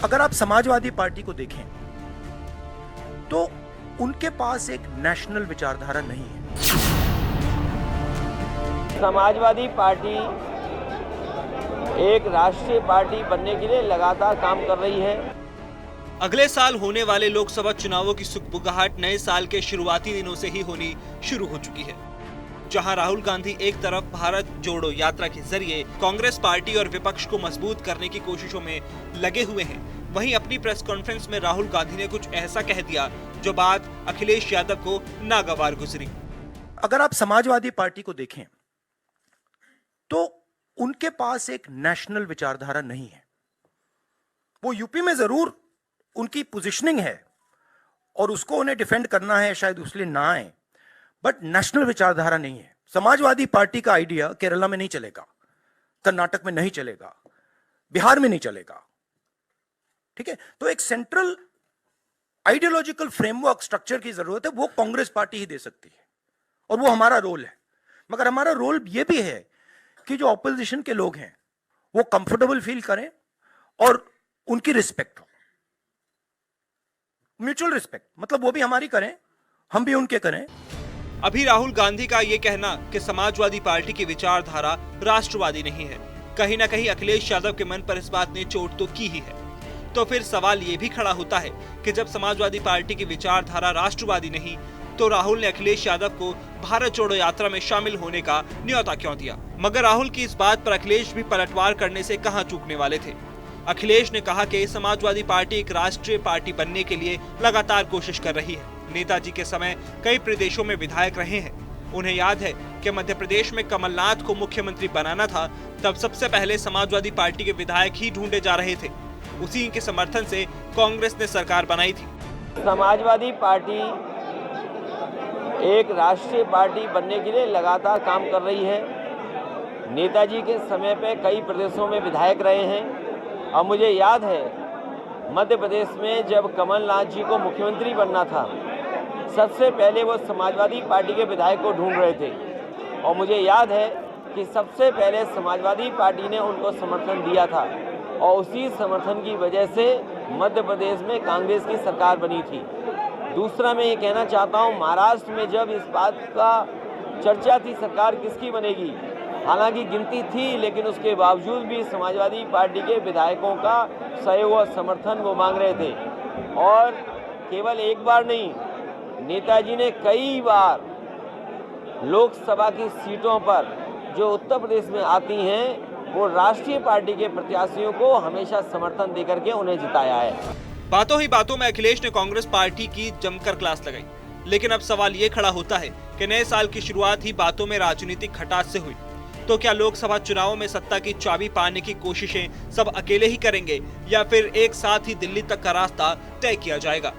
अगर आप समाजवादी पार्टी को देखें तो उनके पास एक नेशनल विचारधारा नहीं है। समाजवादी पार्टी एक राष्ट्रीय पार्टी बनने के लिए लगातार काम कर रही है। अगले साल होने वाले लोकसभा चुनावों की सुगबुगाहट नए साल के शुरुआती दिनों से ही होनी शुरू हो चुकी है, जहां राहुल गांधी एक तरफ भारत जोड़ो यात्रा के जरिए कांग्रेस पार्टी और विपक्ष को मजबूत करने की कोशिशों में लगे हुए हैं, वहीं अपनी प्रेस कॉन्फ्रेंस में राहुल गांधी ने कुछ ऐसा कह दिया जो बात अखिलेश यादव को नागवार गुजरी। अगर आप समाजवादी पार्टी को देखें तो उनके पास एक नेशनल विचारधारा नहीं है। वो यूपी में जरूर उनकी पोजीशनिंग है और उसको उन्हें डिफेंड करना है, शायद उसलिए ना आए, बट नेशनल विचारधारा नहीं है। समाजवादी पार्टी का आइडिया केरला में नहीं चलेगा, कर्नाटक में नहीं चलेगा, बिहार में नहीं चलेगा। ठीक है, तो एक सेंट्रल आइडियोलॉजिकल फ्रेमवर्क स्ट्रक्चर की जरूरत है, वो कांग्रेस पार्टी ही दे सकती है और वो हमारा रोल है। मगर हमारा रोल ये भी है कि जो ऑपोजिशन के लोग हैं वो कंफर्टेबल फील करें और उनकी रिस्पेक्ट हो, म्यूचुअल रिस्पेक्ट, मतलब वो भी हमारी करें, हम भी उनके करें। अभी राहुल गांधी का ये कहना कि समाजवादी पार्टी की विचारधारा राष्ट्रवादी नहीं है, कहीं ना कहीं अखिलेश यादव के मन पर इस बात ने चोट तो की ही है। तो फिर सवाल ये भी खड़ा होता है कि जब समाजवादी पार्टी की विचारधारा राष्ट्रवादी नहीं, तो राहुल ने अखिलेश यादव को भारत जोड़ो यात्रा में शामिल होने का न्योता क्यों दिया? मगर राहुल की इस बात पर अखिलेश भी पलटवार करने से कहां चूकने वाले थे। अखिलेश ने कहा कि समाजवादी पार्टी एक राष्ट्रीय पार्टी बनने के लिए लगातार कोशिश कर रही है। नेताजी के समय कई प्रदेशों में विधायक रहे हैं। उन्हें याद है कि मध्य प्रदेश में कमलनाथ को मुख्यमंत्री बनाना था, तब सबसे पहले समाजवादी पार्टी के विधायक ही ढूंढे जा रहे थे। उसी के समर्थन से कांग्रेस ने सरकार बनाई थी। समाजवादी पार्टी एक राष्ट्रीय पार्टी बनने के लिए लगातार काम कर रही है। नेताजी के समय पे कई प्रदेशों में विधायक रहे हैं और मुझे याद है मध्य प्रदेश में जब कमलनाथ जी को मुख्यमंत्री बनना था, सबसे पहले वो समाजवादी पार्टी के विधायक को ढूंढ रहे थे और मुझे याद है कि सबसे पहले समाजवादी पार्टी ने उनको समर्थन दिया था और उसी समर्थन की वजह से मध्य प्रदेश में कांग्रेस की सरकार बनी थी। दूसरा मैं ये कहना चाहता हूँ, महाराष्ट्र में जब इस बात का चर्चा थी सरकार किसकी बनेगी, हालांकि गिनती थी, लेकिन उसके बावजूद भी समाजवादी पार्टी के विधायकों का सहयोग और समर्थन वो मांग रहे थे। और केवल एक बार नहीं, नेताजी ने कई बार लोकसभा की सीटों पर जो उत्तर प्रदेश में आती हैं, वो राष्ट्रीय पार्टी के प्रत्याशियों को हमेशा समर्थन देकर के उन्हें जिताया है। बातों ही बातों में अखिलेश ने कांग्रेस पार्टी की जमकर क्लास लगाई, लेकिन अब सवाल ये खड़ा होता है कि नए साल की शुरुआत ही बातों में राजनीतिक खटास से हुई, तो क्या लोकसभा चुनावों में सत्ता की चाबी पाने की कोशिशें सब अकेले ही करेंगे या फिर एक साथ ही दिल्ली तक का रास्ता तय किया जाएगा?